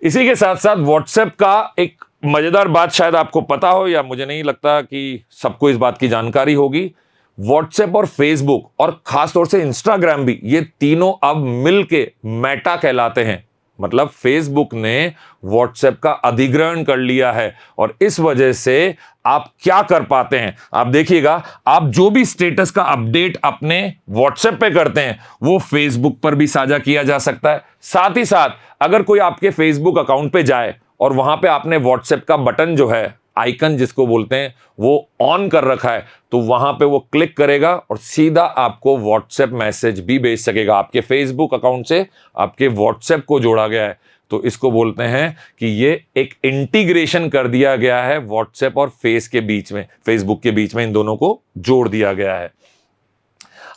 इसी के साथ साथ व्हाट्सएप का एक मजेदार बात शायद आपको पता हो, या मुझे नहीं लगता कि सबको इस बात की जानकारी होगी। व्हाट्सएप और फेसबुक और खासतौर से इंस्टाग्राम भी, ये तीनों अब मिलके मेटा कहलाते हैं। मतलब फेसबुक ने व्हाट्सएप का अधिग्रहण कर लिया है, और इस वजह से आप क्या कर पाते हैं, आप देखिएगा, आप जो भी स्टेटस का अपडेट अपने व्हाट्सएप पे करते हैं वो फेसबुक पर भी साझा किया जा सकता है। साथ ही साथ अगर कोई आपके फेसबुक अकाउंट पे जाए और वहां पे आपने व्हाट्सएप का बटन जो है, आइकन जिसको बोलते हैं, वो ऑन कर रखा है, तो वहां पे वो क्लिक करेगा और सीधा आपको व्हाट्सएप मैसेज भी भेज सकेगा। आपके फेसबुक अकाउंट से आपके व्हाट्सएप को जोड़ा गया है, तो इसको बोलते हैं कि ये एक इंटीग्रेशन कर दिया गया है व्हाट्सएप और फेसबुक के बीच में, इन दोनों को जोड़ दिया गया है।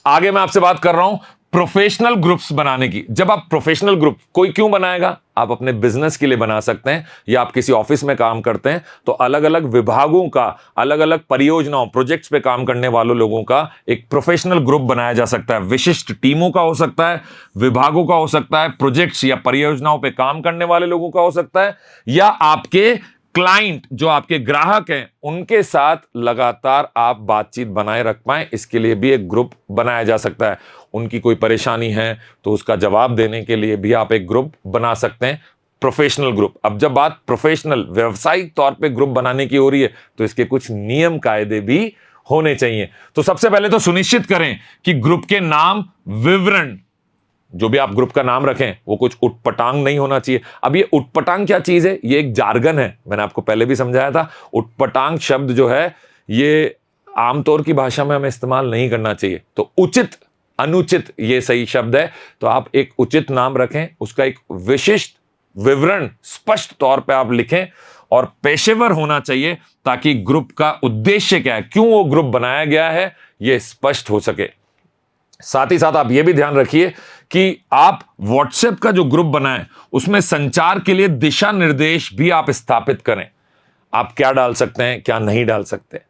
आगे मैं आपसे बात कर रहा हूं प्रोफेशनल ग्रुप्स बनाने की। जब आप प्रोफेशनल ग्रुप कोई क्यों बनाएगा, आप अपने बिजनेस के लिए बना सकते हैं, या आप किसी ऑफिस में काम करते हैं तो अलग अलग विभागों का, अलग अलग परियोजनाओं, प्रोजेक्ट्स पे काम करने वालों लोगों का एक प्रोफेशनल ग्रुप बनाया जा सकता है। विशिष्ट टीमों का हो सकता है, विभागों का हो सकता है, प्रोजेक्ट्स या परियोजनाओं पे काम करने वाले लोगों का हो सकता है, या आपके क्लाइंट जो आपके ग्राहक हैं उनके साथ लगातार आप बातचीत बनाए रख पाएं, इसके लिए भी एक ग्रुप बनाया जा सकता है। उनकी कोई परेशानी है तो उसका जवाब देने के लिए भी आप एक ग्रुप बना सकते हैं, प्रोफेशनल ग्रुप। अब जब बात प्रोफेशनल व्यावसायिक तौर पे ग्रुप बनाने की हो रही है तो इसके कुछ नियम कायदे भी होने चाहिए। तो सबसे पहले तो सुनिश्चित करें कि ग्रुप के नाम, विवरण, जो भी आप ग्रुप का नाम रखें वो कुछ उटपटांग नहीं होना चाहिए। अब ये उटपटांग क्या चीज है, ये एक जार्गन है, मैंने आपको पहले भी समझाया था। उटपटांग शब्द जो है ये आमतौर की भाषा में हमें इस्तेमाल नहीं करना चाहिए। तो उचित, अनुचित ये सही शब्द है। तो आप एक उचित नाम रखें, उसका एक विशिष्ट विवरण स्पष्ट तौर पे आप लिखें, और पेशेवर होना चाहिए ताकि ग्रुप का उद्देश्य क्या है, क्यों वो ग्रुप बनाया गया है, ये स्पष्ट हो सके। साथ ही साथ आप ये भी ध्यान रखिए कि आप व्हाट्सएप का जो ग्रुप बनाएं उसमें संचार के लिए दिशा निर्देश भी आप स्थापित करें। आप क्या डाल सकते हैं, क्या नहीं डाल सकते।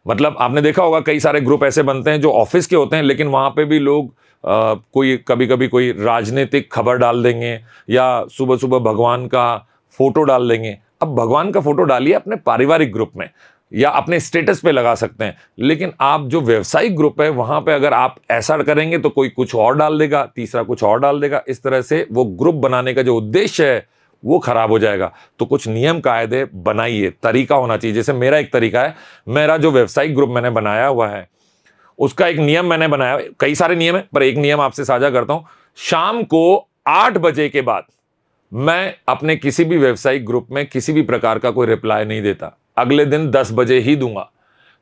मतलब आपने देखा होगा कई सारे ग्रुप ऐसे बनते हैं जो ऑफिस के होते हैं, लेकिन वहां पे भी लोग कोई कभी कभी कोई राजनीतिक खबर डाल देंगे, या सुबह सुबह भगवान का फोटो डाल देंगे। अब भगवान का फोटो डालिए अपने पारिवारिक ग्रुप में या अपने स्टेटस पे लगा सकते हैं, लेकिन आप जो व्यवसायिक ग्रुप है वहां पे अगर आप ऐसा करेंगे तो कोई कुछ और डाल देगा, तीसरा कुछ और डाल देगा। इस तरह से वो ग्रुप बनाने का जो उद्देश्य है वो खराब हो जाएगा। तो कुछ नियम कायदे बनाइए, तरीका होना चाहिए। जैसे मेरा एक तरीका है, मेरा जो व्यवसायिक ग्रुप मैंने बनाया हुआ है उसका एक नियम मैंने बनाया, कई सारे नियम है पर एक नियम आपसे साझा करता हूं। शाम को 8 बजे के बाद मैं अपने किसी भी व्यवसायिक ग्रुप में किसी भी प्रकार का कोई रिप्लाई नहीं देता, अगले दिन 10 बजे ही दूंगा।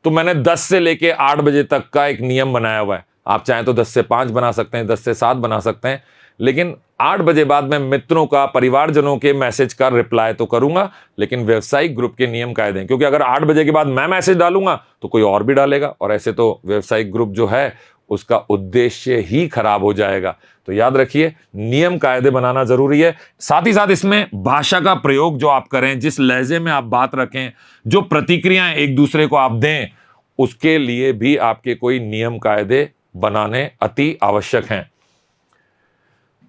तो मैंने 10 से लेके 8 बजे तक का एक नियम बनाया हुआ है। आप चाहें तो 10 से 5 बना सकते हैं, 10 से 7 बना सकते हैं, लेकिन 8 बजे बाद मैं मित्रों का, परिवारजनों के मैसेज का रिप्लाई तो करूंगा, लेकिन व्यवसायिक ग्रुप के नियम कायदे हैं, क्योंकि अगर 8 बजे के बाद मैं मैसेज डालूंगा तो कोई और भी डालेगा, और ऐसे तो व्यवसायिक ग्रुप जो है उसका उद्देश्य ही खराब हो जाएगा। तो याद रखिए, नियम कायदे बनाना जरूरी है। साथ ही साथ इसमें भाषा का प्रयोग जो आप करें, जिस लहजे में आप बात रखें, जो प्रतिक्रियाएं एक दूसरे को आप दें, उसके लिए भी आपके कोई नियम कायदे बनाने अति आवश्यक हैं।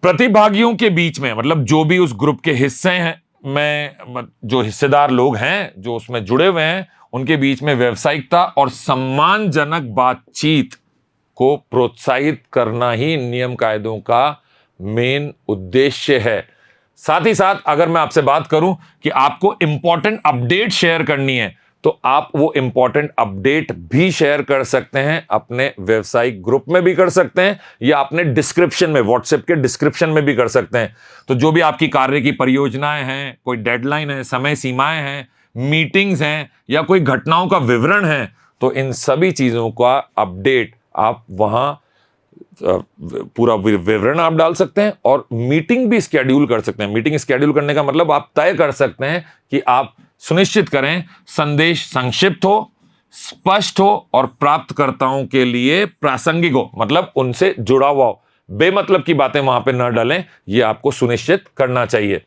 प्रतिभागियों के बीच में, मतलब जो भी उस ग्रुप के हिस्से हैं, जो हिस्सेदार लोग हैं जो उसमें जुड़े हुए हैं, उनके बीच में व्यावसायिकता और सम्मानजनक बातचीत को प्रोत्साहित करना ही नियम कायदों का मेन उद्देश्य है। साथ ही साथ अगर मैं आपसे बात करूं कि आपको इंपॉर्टेंट अपडेट शेयर करनी है, तो आप वो इंपॉर्टेंट अपडेट भी शेयर कर सकते हैं, अपने व्यावसायिक ग्रुप में भी कर सकते हैं, या अपने डिस्क्रिप्शन में, व्हाट्सएप के डिस्क्रिप्शन में भी कर सकते हैं। तो जो भी आपकी कार्य की परियोजनाएं हैं, कोई डेडलाइन है, समय सीमाएं हैं, मीटिंग्स हैं, या कोई घटनाओं का विवरण है, तो इन सभी चीजों का अपडेट आप वहां पूरा विवरण आप डाल सकते हैं, और मीटिंग भी स्केड्यूल कर सकते हैं। मीटिंग स्केड्यूल करने का मतलब आप तय कर सकते हैं कि आप सुनिश्चित करें संदेश संक्षिप्त हो, स्पष्ट हो और प्राप्तकर्ताओं के लिए प्रासंगिक हो, मतलब उनसे जुड़ा हुआ हो। बेमतलब की बातें वहां पे न डालें, यह आपको सुनिश्चित करना चाहिए।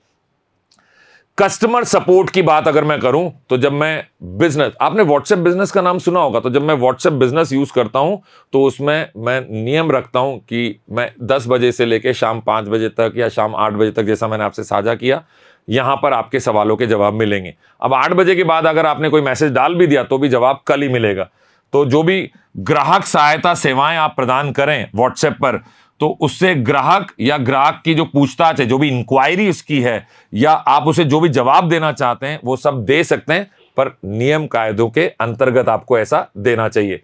कस्टमर सपोर्ट की बात अगर मैं करूं तो जब मैं बिजनेस, आपने व्हाट्सएप बिजनेस का नाम सुना होगा, तो जब मैं व्हाट्सएप बिजनेस यूज करता हूं तो उसमें मैं नियम रखता हूं कि मैं 10 बजे से लेकर शाम 5 बजे तक या शाम 8 बजे तक, जैसा मैंने आपसे साझा किया, यहां पर आपके सवालों के जवाब मिलेंगे। अब 8 बजे के बाद अगर आपने कोई मैसेज डाल भी दिया तो भी जवाब कल ही मिलेगा। तो जो भी ग्राहक सहायता सेवाएं आप प्रदान करें व्हाट्सएप पर, तो उससे ग्राहक या ग्राहक की जो पूछताछ है, जो भी इंक्वायरी उसकी है, या आप उसे जो भी जवाब देना चाहते हैं वो सब दे सकते हैं, पर नियम कायदों के अंतर्गत आपको ऐसा देना चाहिए।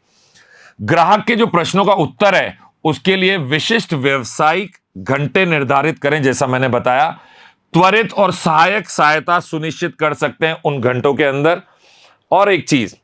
ग्राहक के जो प्रश्नों का उत्तर है उसके लिए विशिष्ट व्यावसायिक घंटे निर्धारित करें। जैसा मैंने बताया, त्वरित और सहायक सहायता सुनिश्चित कर सकते हैं उन घंटों के अंदर। और एक चीज,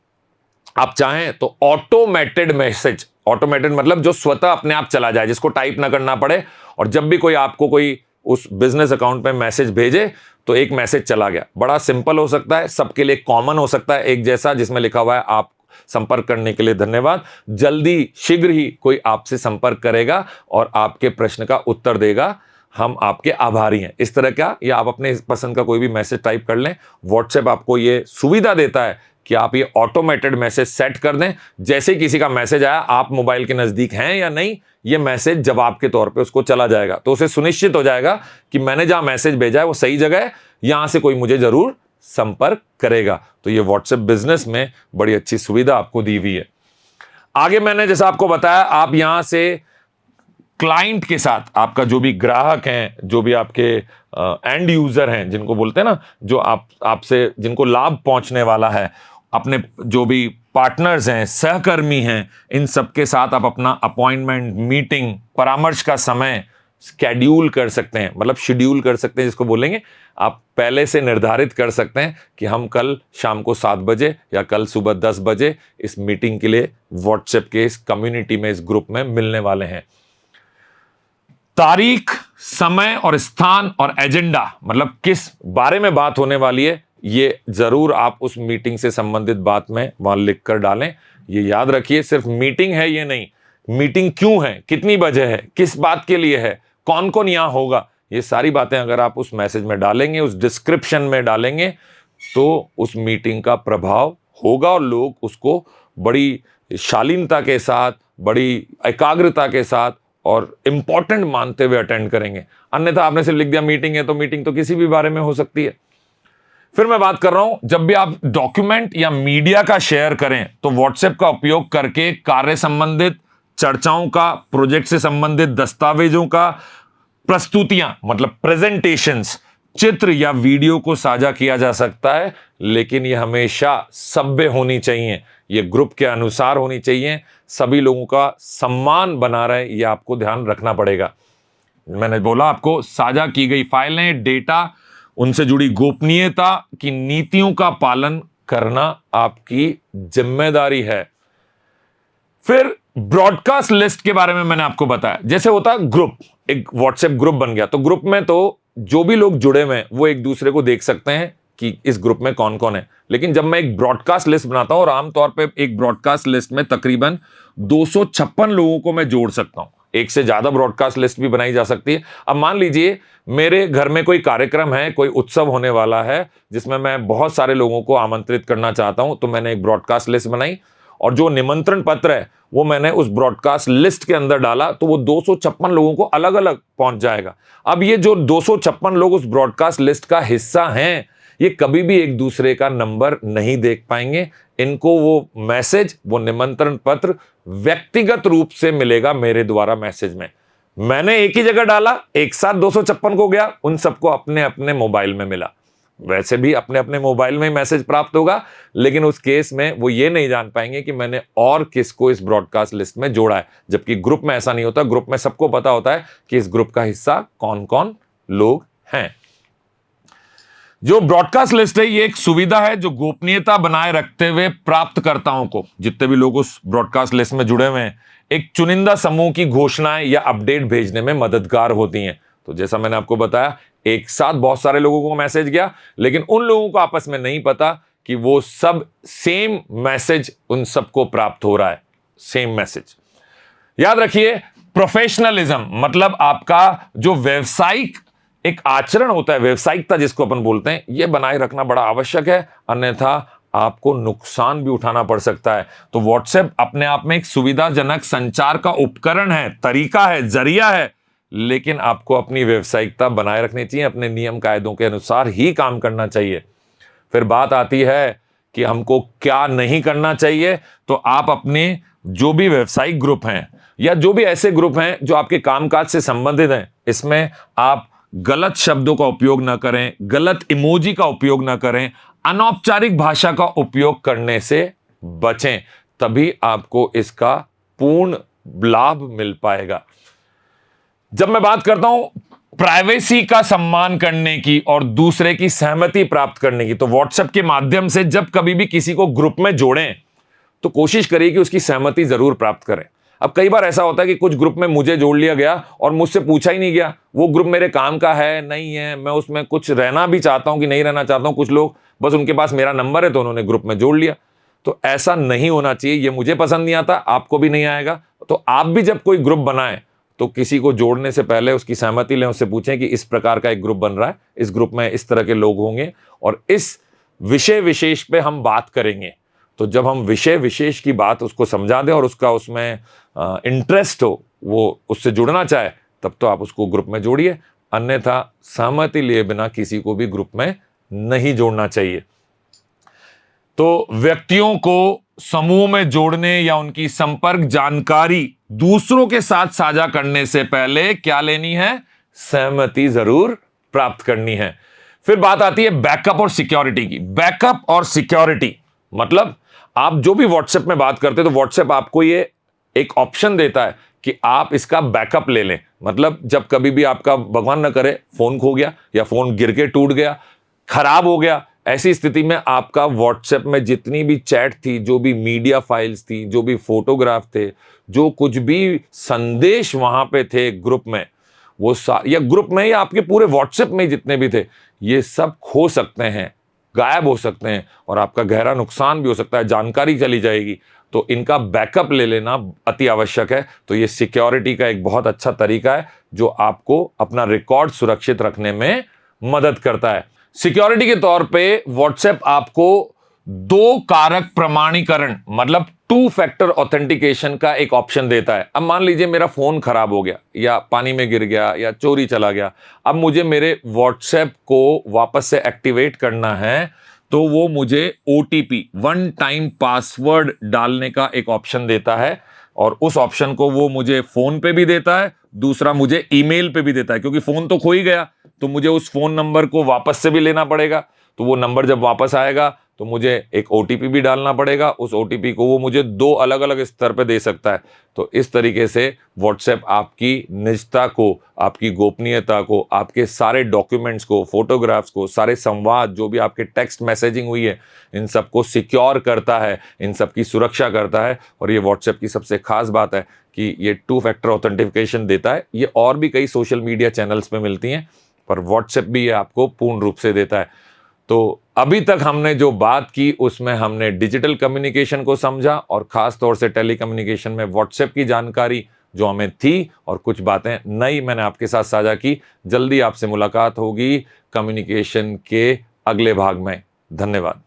आप चाहें तो ऑटोमेटेड मैसेज, ऑटोमेटेड मतलब जो स्वतः अपने आप चला जाए, जिसको टाइप ना करना पड़े, और जब भी कोई आपको कोई उस बिजनेस अकाउंट में मैसेज भेजे तो एक मैसेज चला गया। बड़ा सिंपल हो सकता है, सबके लिए कॉमन हो सकता है, एक जैसा, जिसमें लिखा हुआ है आप संपर्क करने के लिए धन्यवाद, जल्दी शीघ्र ही कोई आपसे संपर्क करेगा और आपके प्रश्न का उत्तर देगा, हम आपके आभारी हैं, इस तरह का, या आप अपने पसंद का कोई भी मैसेज टाइप कर लें। व्हाट्सएप आपको ये सुविधा देता है कि आप ये ऑटोमेटेड मैसेज सेट कर दें। जैसे ही किसी का मैसेज आया, आप मोबाइल के नजदीक हैं या नहीं, ये मैसेज जवाब के तौर पे उसको चला जाएगा। तो उसे सुनिश्चित हो जाएगा कि मैंने जहां मैसेज भेजा है वो सही जगह है, यहां से कोई मुझे जरूर संपर्क करेगा। तो ये व्हाट्सएप बिजनेस में बड़ी अच्छी सुविधा आपको दी हुई है। आगे मैंने जैसा आपको बताया, आप यहां से क्लाइंट के साथ, आपका जो भी ग्राहक हैं, जो भी आपके एंड यूजर हैं, जिनको बोलते हैं ना, जो आपसे जिनको लाभ पहुंचने वाला है, अपने जो भी पार्टनर्स हैं, सहकर्मी हैं, इन सबके साथ आप अपना अपॉइंटमेंट, मीटिंग, परामर्श का समय स्केड्यूल कर सकते हैं, मतलब शेड्यूल कर सकते हैं जिसको बोलेंगे। आप पहले से निर्धारित कर सकते हैं कि हम कल शाम को 7 बजे या कल सुबह 10 बजे इस मीटिंग के लिए व्हाट्सएप के इस कम्युनिटी में, इस ग्रुप में मिलने वाले हैं। तारीख, समय और स्थान और एजेंडा, मतलब किस बारे में बात होने वाली है, ये जरूर आप उस मीटिंग से संबंधित बात में वहां लिख कर डालें। ये याद रखिए, सिर्फ मीटिंग है ये नहीं, मीटिंग क्यों है, कितनी बजे है, किस बात के लिए है, कौन कौन यहां होगा, ये सारी बातें अगर आप उस मैसेज में डालेंगे, उस डिस्क्रिप्शन में डालेंगे, तो उस मीटिंग का प्रभाव होगा और लोग उसको बड़ी शालीनता के साथ, बड़ी एकाग्रता के साथ और इंपॉर्टेंट मानते हुए अटेंड करेंगे। अन्यथा आपने सिर्फ लिख दिया मीटिंग है, तो मीटिंग तो किसी भी बारे में हो सकती है। फिर मैं बात कर रहा हूं, जब भी आप डॉक्यूमेंट या मीडिया का शेयर करें तो व्हाट्सएप का उपयोग करके कार्य संबंधित चर्चाओं का, प्रोजेक्ट से संबंधित दस्तावेजों का, प्रस्तुतियां मतलब प्रेजेंटेशंस, चित्र या वीडियो को साझा किया जा सकता है, लेकिन यह हमेशा सभ्य होनी चाहिए, यह ग्रुप के अनुसार होनी चाहिए, सभी लोगों का सम्मान बना रहे, यह आपको ध्यान रखना पड़ेगा। मैंने बोला आपको, साझा की गई फाइलें, डेटा, उनसे जुड़ी गोपनीयता की नीतियों का पालन करना आपकी जिम्मेदारी है। फिर ब्रॉडकास्ट लिस्ट के बारे में मैंने आपको बताया, जैसे होता है ग्रुप, एक व्हाट्सएप ग्रुप बन गया, तो ग्रुप में तो जो भी लोग जुड़े हुए हैं वो एक दूसरे को देख सकते हैं कि इस ग्रुप में कौन कौन है। लेकिन जब मैं एक ब्रॉडकास्ट लिस्ट बनाता हूं, और आमतौर पे एक ब्रॉडकास्ट लिस्ट में तकरीबन 256 लोगों को मैं जोड़ सकता हूं, एक से ज्यादा ब्रॉडकास्ट लिस्ट भी बनाई जा सकती है। अब मान लीजिए मेरे घर में कोई कार्यक्रम है, कोई उत्सव होने वाला है जिसमें मैं बहुत सारे लोगों को आमंत्रित करना चाहता हूं, तो मैंने एक ब्रॉडकास्ट लिस्ट बनाई और जो निमंत्रण पत्र है वो मैंने उस ब्रॉडकास्ट लिस्ट के अंदर डाला, तो वो 256 लोगों को अलग अलग पहुंच जाएगा। अब ये जो 256 लोग उस ब्रॉडकास्ट लिस्ट का हिस्सा हैं, ये कभी भी एक दूसरे का नंबर नहीं देख पाएंगे, इनको वो मैसेज, वो निमंत्रण पत्र व्यक्तिगत रूप से मिलेगा मेरे द्वारा मैसेज में। मैंने एक ही जगह डाला, एक साथ 256 को गया, उन सबको अपने अपने मोबाइल में मिला। वैसे भी अपने अपने मोबाइल में मैसेज प्राप्त होगा, लेकिन उस केस में वो ये नहीं जान पाएंगे कि मैंने और किसको इस ब्रॉडकास्ट लिस्ट में जोड़ा है। जबकि ग्रुप में ऐसा नहीं होता, ग्रुप में सबको पता होता है कि इस ग्रुप का हिस्सा कौन कौन लोग हैं। जो ब्रॉडकास्ट लिस्ट है, ये एक सुविधा है जो गोपनीयता बनाए रखते हुए प्राप्तकर्ताओं को, जितने भी लोग उस ब्रॉडकास्ट लिस्ट में जुड़े हुए हैं, एक चुनिंदा समूह की घोषणाएं या अपडेट भेजने में मददगार होती हैं। तो जैसा मैंने आपको बताया, एक साथ बहुत सारे लोगों को मैसेज गया, लेकिन उन लोगों को आपस में नहीं पता कि वो सब सेम मैसेज उन सबको प्राप्त हो रहा है, सेम मैसेज। याद रखिए, प्रोफेशनलिज्म मतलब आपका जो व्यावसायिक एक आचरण होता है, व्यावसायिकता जिसको अपन बोलते हैं, यह बनाए रखना बड़ा आवश्यक है, अन्यथा आपको नुकसान भी उठाना पड़ सकता है। तो व्हाट्सएप अपने आप में एक सुविधाजनक संचार का उपकरण है, तरीका है, जरिया है, लेकिन आपको अपनी व्यावसायिकता बनाए रखनी चाहिए, अपने नियम कायदों के अनुसार ही काम करना चाहिए। फिर बात आती है कि हमको क्या नहीं करना चाहिए, तो आप अपने जो भी व्यावसायिक ग्रुप हैं या जो भी ऐसे ग्रुप हैं जो आपके कामकाज से संबंधित हैं, इसमें आप गलत शब्दों का उपयोग ना करें, गलत इमोजी का उपयोग ना करें, अनौपचारिक भाषा का उपयोग करने से बचें, तभी आपको इसका पूर्ण लाभ मिल पाएगा। जब मैं बात करता हूं प्राइवेसी का सम्मान करने की और दूसरे की सहमति प्राप्त करने की, तो व्हाट्सएप के माध्यम से जब कभी भी किसी को ग्रुप में जोड़ें तो कोशिश करिए कि उसकी सहमति जरूर प्राप्त करें। अब कई बार ऐसा होता है कि कुछ ग्रुप में मुझे जोड़ लिया गया और मुझसे पूछा ही नहीं गया, वो ग्रुप मेरे काम का है नहीं है, मैं उसमें कुछ रहना भी चाहता हूं कि नहीं रहना चाहता हूं, कुछ लोग बस उनके पास मेरा नंबर है तो उन्होंने ग्रुप में जोड़ लिया। तो ऐसा नहीं होना चाहिए, ये मुझे पसंद नहीं आता, आपको भी नहीं आएगा। तो आप भी जब कोई ग्रुप बनाएं तो किसी को जोड़ने से पहले उसकी सहमति लें, उससे पूछें कि इस प्रकार का एक ग्रुप बन रहा है, इस ग्रुप में इस तरह के लोग होंगे और इस विषय विशेष पे हम बात करेंगे। तो जब हम विषय विशेष की बात उसको समझा दें और उसका उसमें इंटरेस्ट हो, वो उससे जुड़ना चाहे, तब तो आप उसको ग्रुप में जोड़िए, अन्यथा सहमति लिए बिना किसी को भी ग्रुप में नहीं जोड़ना चाहिए। तो व्यक्तियों को समूह में जोड़ने या उनकी संपर्क जानकारी दूसरों के साथ साझा करने से पहले क्या लेनी है? सहमति जरूर प्राप्त करनी है। फिर बात आती है बैकअप और सिक्योरिटी की। बैकअप और सिक्योरिटी मतलब आप जो भी व्हाट्सएप में बात करते हैं तो व्हाट्सएप आपको ये एक ऑप्शन देता है कि आप इसका बैकअप ले लें। मतलब जब कभी भी आपका भगवान न करे फोन खो गया या फोन गिर के टूट गया, खराब हो गया, ऐसी स्थिति में आपका व्हाट्सएप में जितनी भी चैट थी, जो भी मीडिया फाइल्स थी, जो भी फोटोग्राफ थे, जो कुछ भी संदेश वहां पे थे ग्रुप में, वो या ग्रुप में या आपके पूरे व्हाट्सएप में जितने भी थे, ये सब खो सकते हैं, गायब हो सकते हैं और आपका गहरा नुकसान भी हो सकता है, जानकारी चली जाएगी। तो इनका बैकअप ले लेना अति आवश्यक है। तो ये सिक्योरिटी का एक बहुत अच्छा तरीका है जो आपको अपना रिकॉर्ड सुरक्षित रखने में मदद करता है। सिक्योरिटी के तौर पे व्हाट्सएप आपको 2 कारक प्रमाणीकरण मतलब 2 फैक्टर ऑथेंटिकेशन का एक ऑप्शन देता है। अब मान लीजिए मेरा फोन खराब हो गया या पानी में गिर गया या चोरी चला गया, अब मुझे मेरे व्हाट्सएप को वापस से एक्टिवेट करना है, तो वो मुझे OTP 1 टाइम पासवर्ड डालने का एक ऑप्शन देता है और उस ऑप्शन को वो मुझे फोन पे भी देता है, दूसरा मुझे ईमेल पे भी देता है। क्योंकि फोन तो खो ही गया तो मुझे उस फोन नंबर को वापस से भी लेना पड़ेगा, तो वो नंबर जब वापस आएगा तो मुझे एक OTP भी डालना पड़ेगा, उस OTP को वो मुझे 2 अलग अलग स्तर पे दे सकता है। तो इस तरीके से व्हाट्सएप आपकी निजता को, आपकी गोपनीयता को, आपके सारे डॉक्यूमेंट्स को, फोटोग्राफ्स को, सारे संवाद जो भी आपके टेक्स्ट मैसेजिंग हुई है, इन सबको सिक्योर करता है, इन सब की सुरक्षा करता है। और ये व्हाट्सएप की सबसे खास बात है कि ये 2 फैक्टर ऑथेंटिफिकेशन देता है। ये और भी कई सोशल मीडिया चैनल्स पे मिलती हैं, पर व्हाट्सएप भी ये आपको पूर्ण रूप से देता है। तो अभी तक हमने जो बात की उसमें हमने डिजिटल कम्युनिकेशन को समझा और खास तौर से टेलीकम्युनिकेशन में व्हाट्सएप की जानकारी जो हमें थी और कुछ बातें नई मैंने आपके साथ साझा की। जल्दी आपसे मुलाकात होगी कम्युनिकेशन के अगले भाग में। धन्यवाद।